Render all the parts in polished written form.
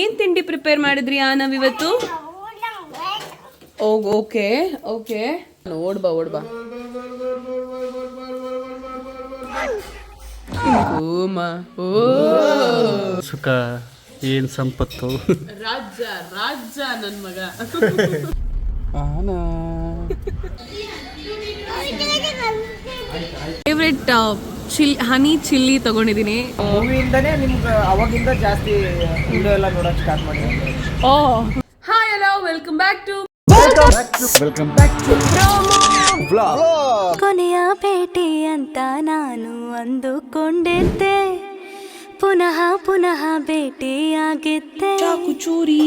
ಏನ್ ತಿಂಡಿ ಪ್ರಿಪೇರ್ ಮಾಡಿದ್ರಿ ನಾವಿವತ್ತು? ಓಕೆ ಓಕೆ, ಓಡ್ಬಾ ಓ ಸುಖ ಏನ್ ಸಂಪತ್ತು. ರಾಜ ನನ್ ಮಗ. ಫೇವ್ರೆಟ್ ಹನಿ ಚಿಲ್ಲಿ ತಗೊಂಡಿದ್ದೀನಿ. ಮೂವಿಯಿಂದನೇ ನಿಮ್ಗೆ ಅವಾಗಿಂದ ಜಾಸ್ತಿ ವಿಡಿಯೋ ಎಲ್ಲ ನೋಡಕ್ ಸ್ಟಾರ್ಟ್ ಮಾಡಿದ್ವಿ. Hi hello, welcome back to ಕೊನೆಯ ಭೇಟಿ ಅಂತ ನಾನು ಅಂದುಕೊಂಡಿದ್ದೆ, ಪುನಃ ಪುನಃ ಭೇಟಿಯಾಗಿದ್ದೆ. ಕುಚೂರಿ.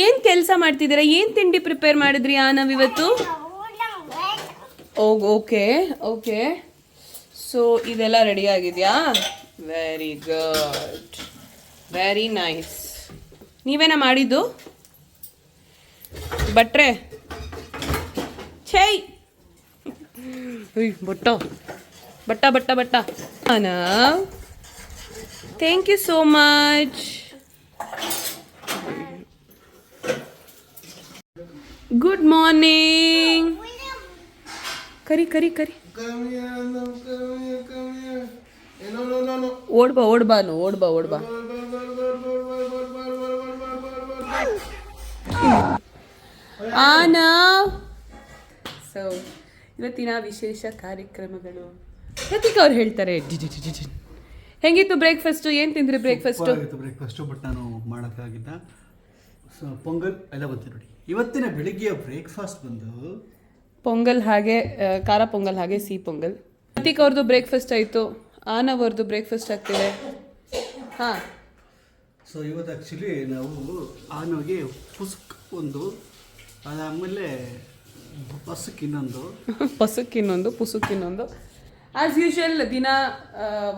ಏನ್ ಕೆಲಸ ಮಾಡ್ತಿದ್ದೀರಾ? ಏನ್ ತಿಂಡಿ ಪ್ರಿಪೇರ್ ಮಾಡಿದ್ರಿ ನಾವಿವತ್ತು? ಓಕೆ ಓಕೆ, ಸೊ ಇದೆಲ್ಲ ರೆಡಿ ಆಗಿದೆಯಾ? Very good, very nice. ನೀವೇನ ಮಾಡಿದ್ದು ಭಟ್ರೆ? ಛೈ, ಬಟ್ಟ ಬಟ್ಟ ಬಟ್ಟ ಬಟ್ಟ. Thank you so much. Good morning. ಕರಿ ಕರಿ ಕರಿ. ಓಡ್ಬಾ. ಸೊ ಇವತ್ತಿನ ವಿಶೇಷ ಕಾರ್ಯಕ್ರಮಗಳು ಪ್ರತೀಕ್ ಅವ್ರು ಹೇಳ್ತಾರೆ. ಹೆಂಗಿತ್ತು ಬ್ರೇಕ್ಫಾಸ್ಟು? ಏನು ತಿಂದ್ರಿ ಬ್ರೇಕ್ಫಾಸ್ಟು? ಬಟ್ ನಾನು ಮಾಡೋಕ್ಕಾಗಿದ್ದ. ಸೊ ಪೊಂಗಲ್ ಎಲ್ಲ ಬಂತು ನೋಡಿ. ಇವತ್ತಿನ ಬೆಳಿಗ್ಗೆಯ ಬ್ರೇಕ್ಫಾಸ್ಟ್ ಬಂದು ಪೊಂಗಲ್, ಹಾಗೆ ಖಾರ ಪೊಂಗಲ್, ಹಾಗೆ ಸಿಹಿ ಪೊಂಗಲ್. ಪ್ರತೀಕ್ ಅವ್ರದ್ದು ಬ್ರೇಕ್ಫಾಸ್ಟ್ ಆಯಿತು, ಅವ್ರದ್ದು ಬ್ರೇಕ್ಫಾಸ್ಟ್ ಆಗ್ತಿದೆ. ಹಾಂ, ಸೊ ಇವತ್ತು ಆ್ಯಕ್ಚುಲಿ ನಾವು ಆನೋಗೆ ಪುಸ್ಕ್ ಒಂದು, ಅದಾದಮೇಲೆ ಪುಸುಕ್ ಇನ್ನೊಂದು ಆ್ಯಸ್ ಯೂಶುವಲ್ ದಿನ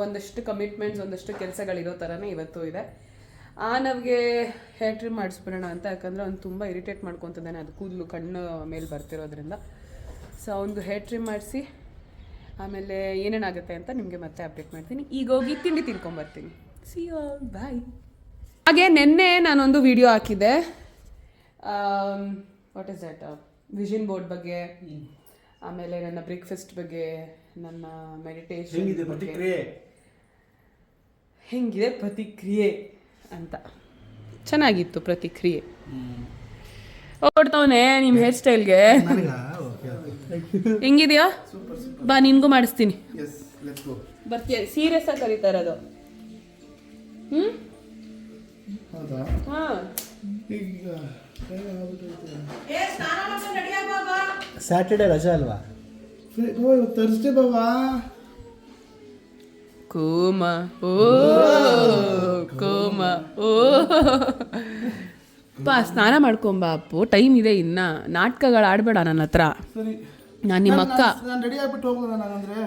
ಒಂದಷ್ಟು ಕಮಿಟ್ಮೆಂಟ್ಸ್, ಒಂದಷ್ಟು ಕೆಲಸಗಳಿರೋ ಥರನೇ ಇವತ್ತು ಇದೆ. ನಮಗೆ ಹೇರ್ ಟ್ರಿಮ್ ಮಾಡಿಸ್ಬಿಡೋಣ ಅಂತ, ಯಾಕಂದರೆ ಅವ್ನು ತುಂಬ ಇರಿಟೇಟ್ ಮಾಡ್ಕೊತಿದ್ದಾನೆ, ಅದು ಕೂದಲು ಕಣ್ಣು ಮೇಲೆ ಬರ್ತಿರೋದ್ರಿಂದ. ಸೊ ಅವನಿಗೆ ಹೇರ್ ಟ್ರಿಮ್ ಮಾಡಿಸಿ ಆಮೇಲೆ ಏನೇನಾಗುತ್ತೆ ಅಂತ ನಿಮಗೆ ಮತ್ತೆ ಅಪ್ಡೇಟ್ ಮಾಡ್ತೀನಿ. ಈಗ ಹೋಗಿ ತಿಂಡಿ ತಿನ್ಕೊಂಬರ್ತೀನಿ. ಸಿ ಯು, ಬಾಯ್. ಹಾಗೆ ನಿನ್ನೆ ನಾನೊಂದು ವಿಡಿಯೋ ಹಾಕಿದ್ದೆ, what is that, vision board ಬಗ್ಗೆ, ಆಮೇಲೆ ನನ್ನ ಬ್ರೇಕ್ಫಾಸ್ಟ್ ಬಗ್ಗೆ, ನನ್ನ ಮೆಡಿಟೇಷನ್ ಹೆಂಗಿದೆ ಪ್ರತಿಕ್ರಿಯೆ ಅಂತ. ಚೆನ್ನಾಗಿತ್ತು ಪ್ರತಿಕ್ರಿಯೆ. ಓಡ್ತವನೆ ನಿಮ್ಮ ಹೇರ್ ಸ್ಟೈಲ್ಗೆ. ಹೆಂಗಿದೆಯಾ? ಬಾ, ನಿನ್ಗೂ ಮಾಡಿಸ್ತೀನಿ. ಬರ್ತೀಯ? ಸೀರಿಯಸ್ ಆಗಿ ಕರೀತಾ ಇರೋದು. ಸ್ಯಾಟರ್ಡೆ ರಜಾ ಅಲ್ವಾ? ತರ್ಸ್ಡೇ ಬಾಬಾ. ಕೋಮ ಓ ಬಾ, ಸ್ನಾನ ಮಾಡ್ಕೊಂಬಾ ಅಪ್ಪು, ಟೈಮ್ ಇದೆ ಇನ್ನ. ನಾಟಕಗಳು ಆಡಬೇಡ ನನ್ನ ಹತ್ರ. ನಾನು ನಿಮ್ಮ ಅಕ್ಕ. ನಾನು ರೆಡಿ ಆಗ್ಬಿಟ್ಟು ಹೋಗೋಣ. ನಾನಂದ್ರೆ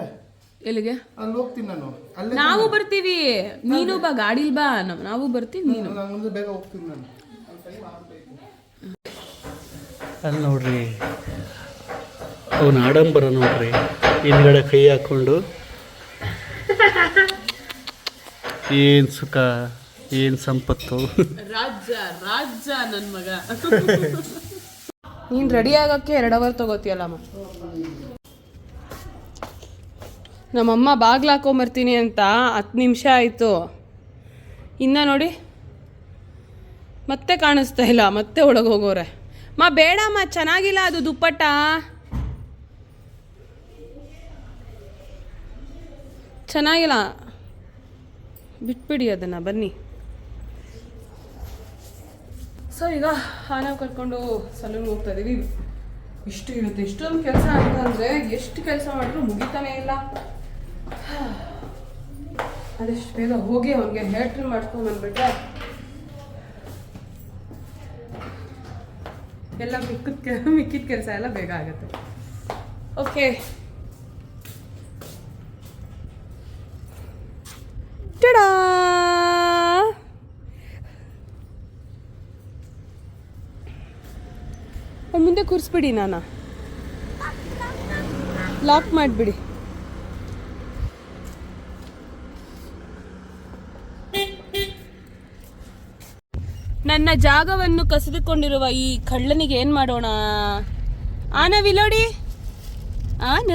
ಎಲ್ಲಿಗೆ? ಅಲ್ಲಿ ಹೋಗ್ತೀನಿ ನಾನು. ನಾವು ಬರ್ತೀವಿ, ನೀನು ಬಾ, ಗಾಡಿಲಿ ಬಾ, ನಾವು ಬರ್ತೀವಿ, ನೀನು ಮುಂದೆ ಬೇಗ ಹೋಗ್ತೀನಿ ನಾನು. ಅಲ್ಲಿ ನೋಡ್ರಿ, ಅವನ ಆಡಂಬರ ನೋಡ್ರಿ, ಹಿಂದ್ಗಡೆ ಕೈ ಹಾಕ್ಕೊಂಡು ಏನು ಸುಖ, ಏನು ಸಂಪತ್ತು. ರಾಜ ನನ್ನ ಮಗ. ನೀನು ರೆಡಿ ಆಗೋಕ್ಕೆ 2 ಅವರ್ ತಗೋತೀಯಲ್ಲಮ್ಮ. ನಮ್ಮಮ್ಮ ಬಾಗ್ಲು ಹಾಕೊಂಬರ್ತೀನಿ ಅಂತ 10 ನಿಮಿಷ ಆಯಿತು, ಇನ್ನು ನೋಡಿ ಮತ್ತೆ ಕಾಣಿಸ್ತಾ ಇಲ್ಲ, ಮತ್ತೆ ಒಳಗೆ ಹೋಗೋರೆ. ಬೇಡಮ್ಮ, ಚೆನ್ನಾಗಿಲ್ಲ ಅದು ದುಪ್ಪಟ್ಟ, ಚೆನ್ನಾಗಿಲ್ಲ, ಬಿಟ್ಬಿಡಿ ಅದನ್ನು, ಬನ್ನಿ. ಸೊ ಈಗ ನಾವು ಕರ್ಕೊಂಡು ಸಲೂನ್ಗೆ ಹೋಗ್ತಾ ಇದ್ದೀವಿ. ಇಷ್ಟು ಇರುತ್ತೆ, ಇಷ್ಟೊಂದು ಕೆಲಸ ಅಂತಂದರೆ ಎಷ್ಟು ಕೆಲಸ ಮಾಡಿದ್ರು ಮುಗಿತಾನೇ ಇಲ್ಲ. ಅದೆಷ್ಟು ಬೇಗ ಹೋಗಿ ಅವನಿಗೆ ಹೇರ್ ಟ್ರಿಮ್ ಮಾಡ್ಕೊಂಡು ಬಂದ್ಬಿಟ್ರೆ ಎಲ್ಲ ಮಿಕ್ಕಿದ ಕೆಲಸ ಎಲ್ಲ ಬೇಗ ಆಗುತ್ತೆ. Okay, ta-da. ಮುಂದೆ ಕೂರಿಸ್ಬಿಡಿ, ನಾನು ಲಾಕ್ ಮಾಡಿಬಿಡಿ. ನನ್ನ ಜಾಗವನ್ನು ಕಸಿದುಕೊಂಡಿರುವ ಈ ಕಳ್ಳನಿಗೆ ಏನ್ ಮಾಡೋಣ? ಆನ ವಿಲೋಡಿ ಆನ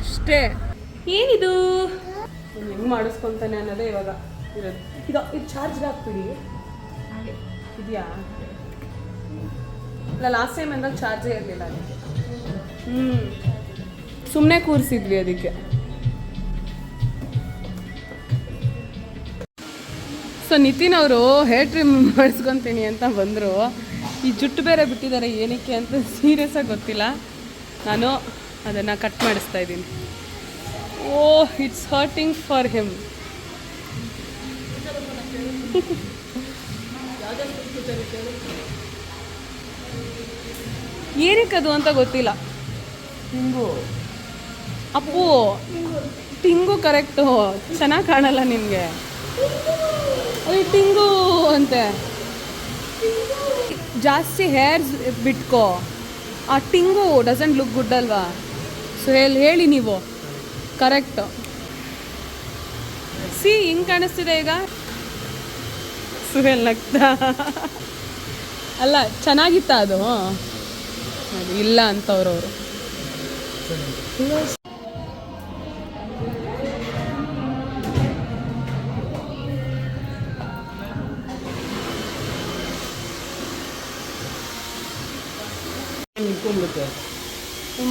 ಅಷ್ಟೇ. ಏನಿದು ಹೆಂಗ್ ಮಾಡಿಸ್ಕೊಂತಾನೆ ಅನ್ನೋದೇ ಇವಾಗ ಇರೋದು. ಇದು ಚಾರ್ಜ್ಗೆ ಹಾಕ್ಬಿಡಿ. ಇದೆಯಾ? ಇಲ್ಲ, ಲಾಸ್ಟ್ ಟೈಮ್ ಅಂದಾಗ ಚಾರ್ಜೇ ಇರಲಿಲ್ಲ ಅದಕ್ಕೆ. ಸುಮ್ಮನೆ ಕೂರಿಸಿದ್ವಿ ಅದಕ್ಕೆ. ಸೊ ನಿತಿನ್ ಅವರು ಹೇರ್ ಟ್ರಿಮ್ ಮಾಡಿಸ್ಕೊತೀನಿ ಅಂತ ಬಂದರು. ಈ ಜುಟ್ಟು ಬೇರೆ ಬಿಟ್ಟಿದ್ದಾರೆ, ಏನಕ್ಕೆ ಅಂತ ಸೀರಿಯಸ್ ಆಗಿ ಗೊತ್ತಿಲ್ಲ. ನಾನು ಅದನ್ನು ಕಟ್ ಮಾಡಿಸ್ತಾ ಇದ್ದೀನಿ. ಓಹ್, ಇಟ್ಸ್ ಹರ್ಟಿಂಗ್ ಫಾರ್ ಹಿಮ್. ಏನಕ್ಕದು ಅಂತ ಗೊತ್ತಿಲ್ಲ. ಅಪ್ಪು, ಟಿಂಗು ಕರೆಕ್ಟು, ಚೆನ್ನಾಗಿ ಕಾಣಲ್ಲ ನಿನಗೆ. ಟಿಂಗು ಅಂತೆ. ಜಾಸ್ತಿ ಹೇರ್ಸ್ ಬಿಟ್ಕೋ. ಆ ಟಿಂಗು ಡಸಂಟ್ ಲುಕ್ ಗುಡ್ ಅಲ್ವಾ? ಸೊ ಹೇಳಿ ನೀವು ಕರೆಕ್ಟು. ಸಿ ಹಿಂಗೆ ಕಾಣಿಸ್ತಿದೆ ಈಗ. ಸುಹೇಲ್ ನಗ್ತಾ. ಅಲ್ಲ, ಚೆನ್ನಾಗಿತ್ತ ಅದು? ಇಲ್ಲ ಅಂತವ್ರವರು.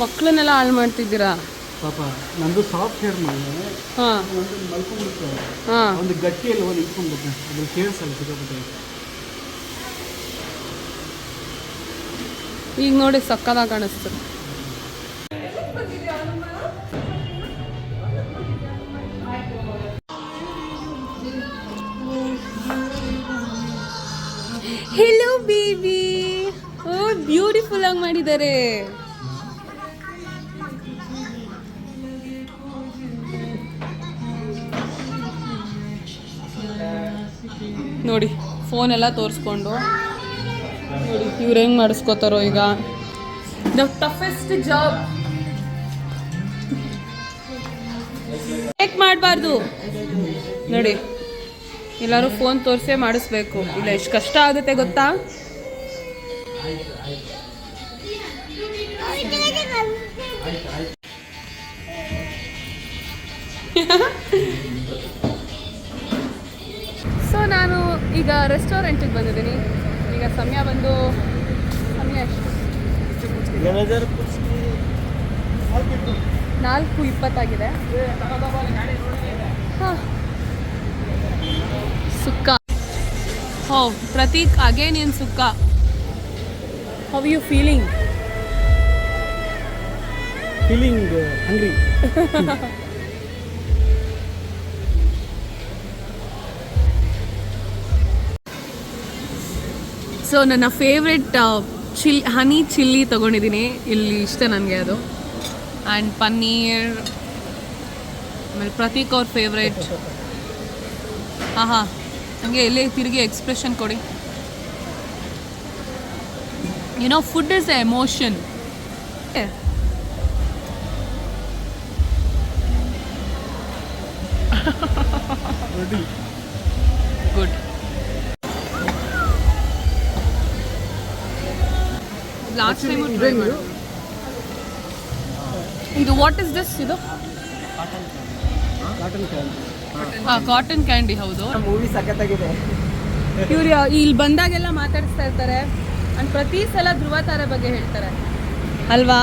ಮಕ್ಕಳನ್ನೆಲ್ಲ ಹಾಳು ಮಾಡ್ತಿದ್ದೀರಾ ಪಾಪ. ನಂದು ಸಾಫ್ಟ್ ಹೇರ್ ಮಾಡಿ ಹಾಂ ಮಲ್ಕೊಂಡ್ಬಿಡುತ್ತೆ. ಹಾಂ, ಒಂದು ಗಟ್ಟಿಯಲ್ಲಿ ಒಂದು ಇಟ್ಕೊಂಡ್ಬಿಡುತ್ತೆ, ಅದ್ರಲ್ಲಿ ಕೇಳಿಸಲ್ಲ ಸಿಕ್ಕಾಬಿಟ್ಟೆ. ಈಗ ನೋಡಿ ಸಕ್ಕದಾಗ ಕಾಣಿಸ್ತದೆ. Hello baby. ಓ, ಬ್ಯೂಟಿಫುಲ್ ಆಗಿ ಮಾಡಿದ್ದಾರೆ. ನೋಡಿ ಫೋನೆಲ್ಲ ತೋರಿಸ್ಕೊಂಡು ನೋಡಿ ಇವ್ರು ಹೆಂಗೆ ಮಾಡಿಸ್ಕೋತಾರೋ ಈಗ. The toughest job. ಟೇಕ್ ಮಾಡಬಾರ್ದು ನೋಡಿ. ಎಲ್ಲರೂ ಫೋನ್ ತೋರಿಸೇ ಮಾಡಿಸ್ಬೇಕು. ಇಲ್ಲ, ಎಷ್ಟು ಕಷ್ಟ ಆಗುತ್ತೆ ಗೊತ್ತಾ? ಸೊ ನಾನು ಈಗ ರೆಸ್ಟೋರೆಂಟಿಗೆ ಬಂದಿದ್ದೀನಿ. ಈಗ ಸಮಯ ಎಷ್ಟು? 4:20 ಹಾಂ. ಸುಕ್ಕ. ಹೋ Prateek, again in sukka. How you feeling hungry. So ನನ್ನ ಫೇವ್ರೆಟ್ ಹನಿ ಚಿಲ್ಲಿ ತೊಗೊಂಡಿದ್ದೀನಿ. ಇಲ್ಲಿ ಇಷ್ಟ ನನಗೆ ಅದು. ಆ್ಯಂಡ್ ಪನ್ನೀರ್. ಆಮೇಲೆ ಪ್ರತೀಕ್ ಅವ್ರ ಫೇವ್ರೆಟ್. ಹಾಂ, ಹಂಗೆ ಎಲ್ಲೇ ತಿರುಗಿ ಎಕ್ಸ್ಪ್ರೆಷನ್ ಕೊಡಿ. Food is A emotion. Good. Last time try ಮಾಡು. ಇದು ವಾಟ್ ಇಸ್ ದಿಸ್? ಇದು ಕಾಟನ್ ಕ್ಯಾಂಡಿ. ಹೌದು, ಮೂವಿ ಸಖತ್ತಾಗಿದೆ. ಇವ್ರು ಇಲ್ಲಿ ಬಂದಾಗೆಲ್ಲ ಮಾತಾಡಿಸ್ತಾ ಇರ್ತಾರೆ. ಅಂಡ್ ಪ್ರತಿ ಸಲ ಧ್ರುವ ತಾರೆ ಬಗ್ಗೆ ಹೇಳ್ತಾರೆ ಅಲ್ವಾ?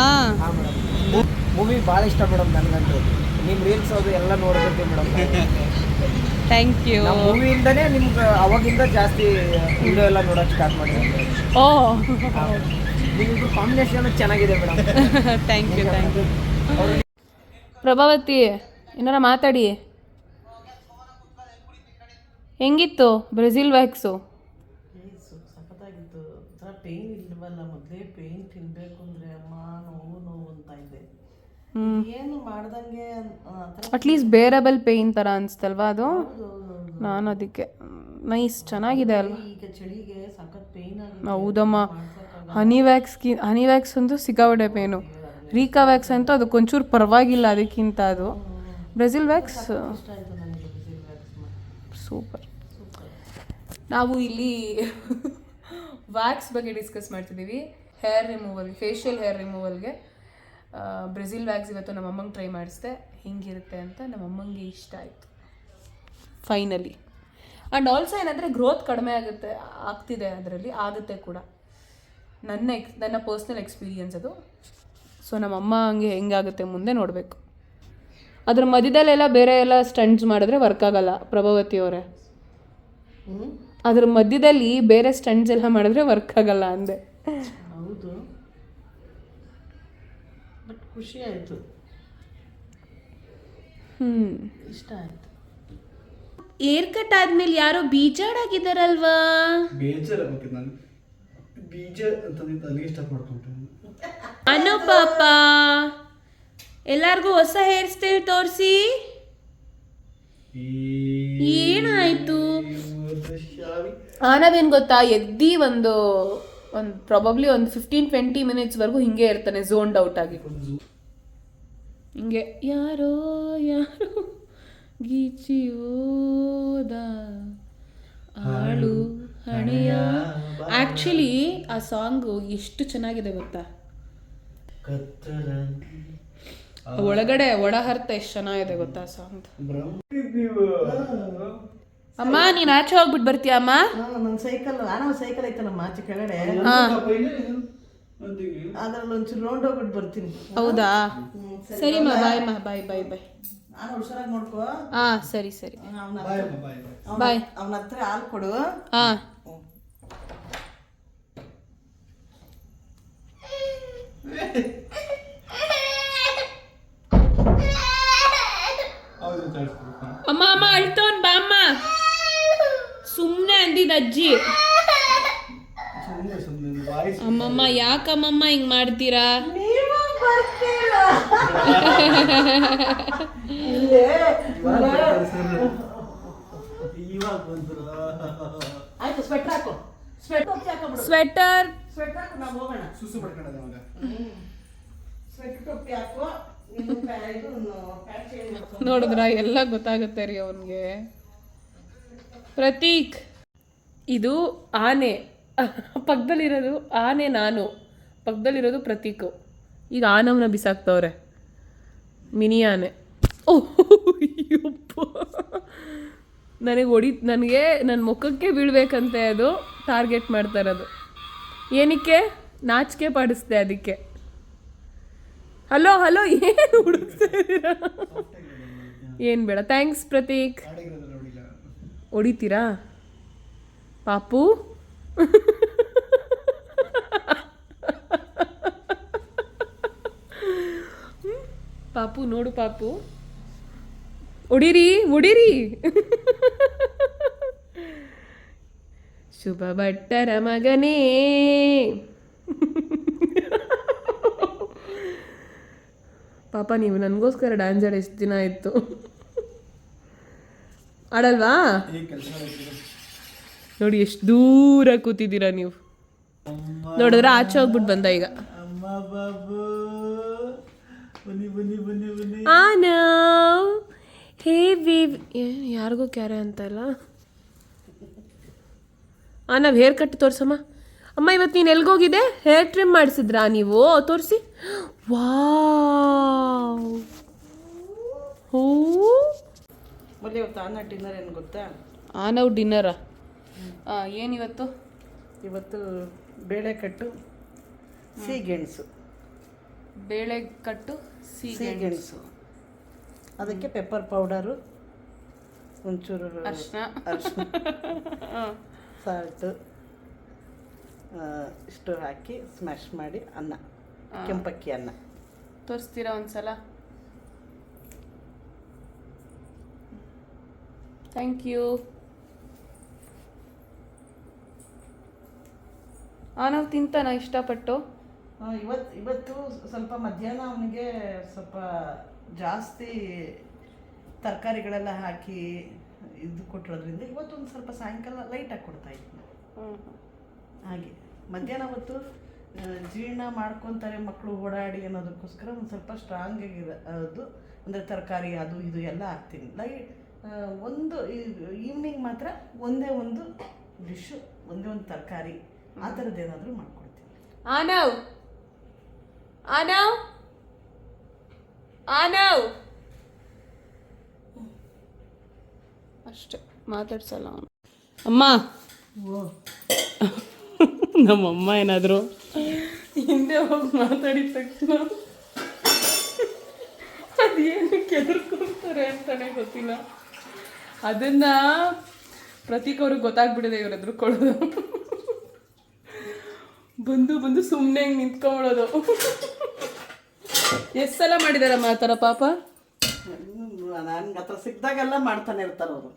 ಮೂವಿ ಭಾಳ ಇಷ್ಟ ಮೇಡಮ್ ನನಗಂತೂ. ನಿಮ್ಮ ರೀಲ್ಸ್ ಅದು ಎಲ್ಲ ನೋಡ್ಬೇಕು ಮೇಡಮ್. Thank you. ಮೂವಿಯಿಂದನೇ ನಿಮ್ಗೆ ಅವಾಗಿಂದ ಜಾಸ್ತಿ ವಿಡಿಯೋ ಎಲ್ಲ ನೋಡೋಕೆ ಸ್ಟಾರ್ಟ್ ಮಾಡಿದೆ. ಓ, ನಿಮ್ದು ಕಾಂಬಿನೇಷನ್ ಚೆನ್ನಾಗಿದೆ ಮೇಡಮ್. Thank you. ಪ್ರಭಾವತಿ, ಏನಾರ ಮಾತಾಡಿ. ಹೆಂಗಿತ್ತು ಬ್ರೆಜಿಲ್ ವ್ಯಾಕ್ಸು? ಸಖತ್ತಾಗಿತ್ತು. ಒಂಥರ ಪೇಯ್ನ್ ಇಲ್ವಲ್ಲ, ಮೊದಲೇ ಪೇಯ್ನ್ ತಿನ್ನಬೇಕು ಅಂದರೆ ಅಮ್ಮ ನೋವು ಅಂತ ಇದೆ. ಏನು ಮಾಡ್ದಂಗೆ ಅಟ್ಲೀಸ್ಟ್ ಬೇರಬಲ್ ಪೇಯ್ನ್ ಥರ ಅನಿಸ್ತಲ್ವಾ ಅದು? ನಾನು ಅದಕ್ಕೆ ನೈಸ್, ಚೆನ್ನಾಗಿದೆ ಅಲ್ವಾ? ಈಗ ಚಳಿಗೆ ಸಖತ್ ಪೇಯ್ನ್ ಆಗಿದೆ. ಹೌದಮ್ಮ. ಹನಿ ವ್ಯಾಕ್ಸ್ ಅಂತೂ ಸಿಕ್ಕಾಪಟ್ಟೆ ಪೇನು. ರೀಕಾ ವ್ಯಾಕ್ಸ್ ಅಂತೂ ಅದಕ್ಕೊಂಚೂರು ಪರವಾಗಿಲ್ಲ ಅದಕ್ಕಿಂತ. ಅದು ಬ್ರೆಜಿಲ್ ವ್ಯಾಕ್ಸ್ ಇಷ್ಟ ಆಯಿತು ನನಗೆ ಬ್ರೆಜಿಲ್ ವ್ಯಾಕ್ಸ್ ಸೂಪರ್. ನಾವು ಇಲ್ಲಿ ವ್ಯಾಕ್ಸ್ ಬಗ್ಗೆ ಡಿಸ್ಕಸ್ ಮಾಡ್ತಿದ್ದೀವಿ. ಹೇರ್ ರಿಮೂವಲ್, ಫೇಶಿಯಲ್ ಹೇರ್ ರಿಮೂವಲ್ಗೆ ಬ್ರೆಜಿಲ್ ವ್ಯಾಕ್ಸ್ ಇವತ್ತು ನಮ್ಮ ಅಮ್ಮಂಗೆ ಟ್ರೈ ಮಾಡಿಸ್ದೆ, ಹಿಂಗಿರುತ್ತೆ ಅಂತ ನಮ್ಮ ಅಮ್ಮಂಗೆ ಇಷ್ಟ ಆಯಿತು ಫೈನಲಿ. ಆ್ಯಂಡ್ ಆಲ್ಸೋ ಏನಂದರೆ ಗ್ರೋತ್ ಕಡಿಮೆ ಆಗ್ತಿದೆ ಅದರಲ್ಲಿ, ಆಗುತ್ತೆ ಕೂಡ. ನನ್ನ ಪರ್ಸ್ನಲ್ ಎಕ್ಸ್ಪೀರಿಯನ್ಸ್ ಅದು. ಸೊ ನಮ್ಮಮ್ಮ ಹಂಗೆ ಹೆಂಗಾಗುತ್ತೆ ಮುಂದೆ ನೋಡಬೇಕು. ಅದ್ರ ಮಧ್ಯದಲ್ಲೆಲ್ಲ ಬೇರೆ ಎಲ್ಲ ಸ್ಟಂಟ್ಸ್ ಮಾಡಿದ್ರೆ ವರ್ಕ್ ಆಗಲ್ಲ ಪ್ರಭಾವತಿ ಅವರೇ. ಅದ್ರ ಮಧ್ಯದಲ್ಲಿ ಬೇರೆ ಸ್ಟಂಟ್ಸ್ ಎಲ್ಲ ಮಾಡಿದ್ರೆ ವರ್ಕ್ ಆಗಲ್ಲ ಅಂದೆ. ಹೌದು, ಬಟ್ ಖುಷಿ ಆಯಿತು, ಇಷ್ಟ ಆಯಿತು. ಏರ್ ಕಟ್ ಆದ್ಮೇಲೆ ಯಾರೋ ಬೀಜಾಡಾಗಿದ್ದಾರಲ್ವಾ? ಬೇಜಾರಾಗುತ್ತೆ. ನಾನು ಬೀಜ ಅಂತ ನನಗೆ ಇಷ್ಟಪಡ್ಕೊಂಡೆ. ಅನು ಪಾಪ ಎಲ್ಲಾರ್ಗೂ ಹೊಸ ಹೇರ್ ಸ್ಟೈಲ್ ತೋರಿಸಿ. ಏನಾಯ್ತು? ನಾವೇನು ಗೊತ್ತಾ, ಎದ್ದಿ ಒಂದು ಪ್ರಾಬಬ್ಲಿ ಒಂದು 15-20 ಮಿನಿಟ್ಸ್ವರೆಗೂ ಹಿಂಗೆ ಇರ್ತಾನೆ, ಝೋನ್ಡ್ ಔಟ್ ಆಗಿ ಹಿಂಗೆ. ಯಾರೋ ಯಾರೋ ಗೀಚಿ ಹೋದ ಆಳು ಹಣೆಯ. ಆ್ಯಕ್ಚುಲಿ ಆ ಸಾಂಗು ಎಷ್ಟು ಚೆನ್ನಾಗಿದೆ ಗೊತ್ತಾ, ಒಳಗಡೆ ಒಳಹರ್ತ ಎಷ್ಟು ಚೆನ್ನಾಗಿದೆ ಗೊತ್ತಾ ಸಾಂಗ್. ಅಮ್ಮ ನೀನ್ ಆಚೆ ಹೋಗ್ಬಿಟ್ಟು ಬರ್ತೀಯ ಅಮ್ಮ? ನನ್ನ ಸೈಕಲ್ ಸೈಕಲ್ ಐತಲ್ಲಮ್ಮ ಆಚೆ ಕೆಳಗಡೆ, ಅದ್ರಲ್ಲಿ ಒಂಚೂರು ರೌಂಡ್ ಹೋಗ್ಬಿಟ್ಟು ಬರ್ತೀನಿ. ಹೌದಾ, ಸರಿ ಮಾ, ಬಾಯ್ ಮಾ, ಬಾಯ್ ಬಾಯ್ ಬಾಯ್. ನಾನು ಹುಷಾರಾಗಿ ನೋಡ್ಕೋ. ಹಾ ಸರಿ ಸರಿ, ಬಾಯ್. ಅವನ ಹತ್ರ ಹಾಲು ಕೊಡು. ಹಾ ಅಮ್ಮ ಅಮ್ಮ ಅಳ್ತವನ್ ಬಾ ಅಮ್ಮ. ಸುಮ್ಮನೆ ಅಂದಿದ್ದ ಅಜ್ಜಿ. ಅಮ್ಮಮ್ಮ ಯಾಕಮ್ಮಮ್ಮ ಹಿಂಗ್ ಮಾಡ್ತೀರಾ? ಆಯ್ತು, ಸ್ವೆಟರ್ ಹಾಕು. ಸ್ವೆಟರ್ ಹಾಕು, ನಾವು ಹೋಗೋಣ. ಸ್ವೆಟರ್ ಟೊಪ್ಪಿ ಹಾಕು. ನೋಡಿದ್ರ ಎಲ್ಲ ಗೊತ್ತಾಗುತ್ತೆ ರೀ ಅವನಿಗೆ. ಪ್ರತೀಕ್, ಇದು ಆನೆ ಪಕ್ಕದಲ್ಲಿರೋದು ಆನೆ, ನಾನು ಪಕ್ಕದಲ್ಲಿರೋದು ಪ್ರತೀಕು. ಈಗ ಆನವನ್ನ ಬಿಸಾಕ್ತವ್ರೆ, ಮಿನಿ ಆನೆ. ಓಹ್ ನನಗೆ ನನ್ನ ಮುಖಕ್ಕೆ ಬೀಳ್ಬೇಕಂತೆ ಅದು ಟಾರ್ಗೆಟ್ ಮಾಡ್ತಾ ಇರೋದು. ಏನಕ್ಕೆ? ನಾಚಿಕೆ ಪಾಡಿಸ್ದೆ ಅದಕ್ಕೆ. ಹಲೋ ಹಲೋ, ಏನು ಹುಡುಕ್ತಾ ಇದ್ದೀರಾ? ಏನು ಬೇಡ, ಥ್ಯಾಂಕ್ಸ್ ಪ್ರತೀಕ್. ಹೊಡಿತೀರಾ ಪಾಪು? ಪಾಪು ನೋಡು ಪಾಪು, ಹೊಡಿರಿ ಹೊಡಿರಿ. ಶುಭ ಭಟ್ಟರ ಮಗನೇ. ಪಾಪ ನೀವು ನನಗೋಸ್ಕರ ಡ್ಯಾನ್ಸ್ ಆಡಿ ಎಷ್ಟು ದಿನ ಆಯಿತು. ಆಡಲ್ವಾ? ನೋಡಿ ಎಷ್ಟು ದೂರ ಕೂತಿದ್ದೀರಾ ನೀವು. ನೋಡಿದ್ರೆ ಆಚೆ ಹೋಗ್ಬಿಟ್ಟು ಬಂದ ಈಗ. ಹೇ ವಿವ್, ಯಾರಿಗೋ ಕ್ಯಾರೆ ಅಂತಲ್ಲ. ನಾವು ಹೇರ್ ಕಟ್ ತೋರ್ಸಮ್ಮ. ಅಮ್ಮ ಇವತ್ತು ನೀನು ಎಲ್ಗೋಗಿದೆ? ಹೇರ್ ಟ್ರಿಮ್ ಮಾಡಿಸಿದ್ರಾ ನೀವು? ತೋರಿಸಿ. ವಾವ್, ಹೋ ಮೊದಲು ಇವತ್ತು ಡಿನ್ನರ್ ಏನು ಗೊತ್ತಾ? ನಾವು ಡಿನ್ನರಾ? ಏನಿವತ್ತು? ಇವತ್ತು ಬೇಳೆ ಕಟ್ಟು ಸಿಹಿಗೆಣಸು. ಬೇಳೆ ಕಟ್ಟು ಸಿಹಿಗೆಣಸು, ಅದಕ್ಕೆ ಪೆಪ್ಪರ್ ಪೌಡರು, ಒಂಚೂರು ಅರ್ಶಿನ, ಸಾಲ್ಟು ಇಷ್ಟು ಹಾಕಿ ಸ್ಮ್ಯಾಶ್ ಮಾಡಿ ಅನ್ನ, ಕೆಂಪಕ್ಕಿ ಅನ್ನ. ತೋರಿಸ್ತೀರಾ ಒಂದ್ಸಲ? Thank you. ನಾವು ತಿಂತಾನ ಇಷ್ಟಪಟ್ಟು. ಇವತ್ತು ಸ್ವಲ್ಪ ಮಧ್ಯಾಹ್ನ ಅವನಿಗೆ ಸ್ವಲ್ಪ ಜಾಸ್ತಿ ತರಕಾರಿಗಳೆಲ್ಲ ಹಾಕಿ ಇದು ಕೊಟ್ಟಿರೋದ್ರಿಂದ ಇವತ್ತೊಂದು ಸ್ವಲ್ಪ ಸಾಯಂಕಾಲ ಲೈಟಾಗಿ ಕೊಡ್ತಾ ಇದ್ವಿ. ಹಾಗೆ ಮಧ್ಯಾಹ್ನ ಹೊತ್ತು ಜೀರ್ಣ ಮಾಡ್ಕೊತಾರೆ ಮಕ್ಕಳು ಓಡಾಡಿ ಅನ್ನೋದಕ್ಕೋಸ್ಕರ ಒಂದು ಸ್ವಲ್ಪ ಸ್ಟ್ರಾಂಗ್ ಆಗಿರೋದು ಅಂದರೆ ತರಕಾರಿ ಅದು ಇದು ಎಲ್ಲ ಹಾಕ್ತೀನಿ. ಒಂದು ಈವ್ನಿಂಗ್ ಮಾತ್ರ ಒಂದೇ ಒಂದು ಡಿಶ್ಶು, ಒಂದೇ ಒಂದು ತರಕಾರಿ ಆ ಥರದ್ದು ಏನಾದರೂ ಮಾಡ್ಕೊಡ್ತೀನಿ. ಆನವ್ ಆನವ್ ಆನವ್ ಅಷ್ಟೇ, ಮಾತಾಡ್ಸಲ್ಲ ಅವನು. ಅಮ್ಮ, ನಮ್ಮಮ್ಮ ಏನಾದರೂ ಹಿಂದೆ ಹೋಗಿ ಮಾತಾಡಿದ ತಕ್ಷಣ ಅದೇನು ಕೆದರ್ಕೊಳ್ತಾರೆ ಅಂತಾನೆ ಗೊತ್ತಿಲ್ಲ. ಅದನ್ನ ಪ್ರತೀಕ್ ಅವ್ರಿಗೆ ಗೊತ್ತಾಗ್ಬಿಟ್ಟಿದೆ, ಇವ್ರು ಎದ್ರುಕೊಳ್ಳೋದು. ಬಂದು ಬಂದು ಸುಮ್ಮನೆ ಹಿಂಗೆ ನಿಂತ್ಕೊಂಬಿಡೋದು. ಎಷ್ಟು ಸಲ ಮಾಡಿದಾರಮ್ಮ ಆ ಥರ ಪಾಪ? ನನ್ಗೆ ಹತ್ರ ಸಿಕ್ಕಿದಾಗೆಲ್ಲ ಮಾಡ್ತಾನೆ ಇರ್ತಾರೆ ಅವರು.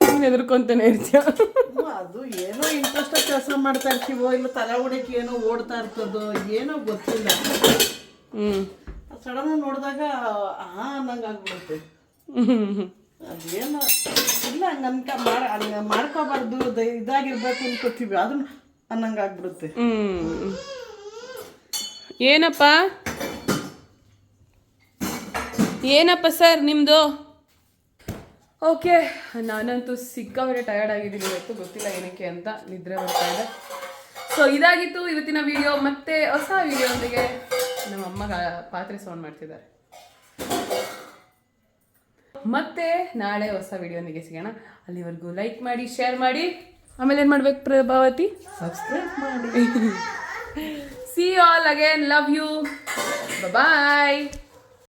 ನೀನು ಎದ್ರುಕೊಂತಾನೆ ಇರ್ತೀಯ. ಅದು ಏನೋ ಇಂಟ್ರೆಸ್ಟ್ ಕೆಲಸ ಮಾಡ್ತಾ ಇರ್ತೀವೋ, ಇಲ್ಲ ತಲೆ ಹೊಡಕ್ಕೆ ಏನೋ ಓಡ್ತಾ ಇರ್ತದೋ ಏನೋ ಗೊತ್ತಿಲ್ಲ. ಸಡನ್ ನೋಡಿದಾಗ ಅನ್ನಂಗೆ ಆಗ್ಬಿಡುತ್ತೆ. ಅದೇನೋ ಇಲ್ಲ ಹಂಗೆ ಮಾಡ್ಕೋಬಾರ್ದು, ಇದಾಗಿರ್ಬೇಕು ಅನ್ಕೋತೀವಿ, ಅದನ್ನ ಅನ್ನಂಗೆ ಆಗ್ಬಿಡುತ್ತೆ. ಏನಪ್ಪ ಸರ್ ನಿಮ್ಮದು? ಓಕೆ, ನಾನಂತೂ ಸಿಕ್ಕಾಬಟ್ಟೆ ಟಯರ್ಡ್ ಆಗಿದ್ದೀನಿ ಇವತ್ತು, ಗೊತ್ತಿಲ್ಲ ಏನಕ್ಕೆ ಅಂತ, ನಿದ್ರೆ ಬರ್ತಾ ಇದೆ. ಸೊ ಇದಾಗಿತ್ತು ಇವತ್ತಿನ ವಿಡಿಯೋ. ಮತ್ತೆ ಹೊಸ ವಿಡಿಯೋದೊಂದಿಗೆ ನಮ್ಮಮ್ಮ ಪಾತ್ರೆ ಸೌಂಡ್ ಮಾಡ್ತಿದ್ದಾರೆ. ಮತ್ತೆ ನಾಳೆ ಹೊಸ ವಿಡಿಯೋನಿಗೆ ಸಿಗೋಣ. ಅಲ್ಲಿವರೆಗೂ ಲೈಕ್ ಮಾಡಿ, ಶೇರ್ ಮಾಡಿ, ಆಮೇಲೆ ಏನು ಮಾಡ್ಬೇಕು ಪ್ರಭಾವತಿ? ಸಬ್ಸ್ಕ್ರೈಬ್ ಮಾಡಿ. See you all again. Love you. Bye-bye.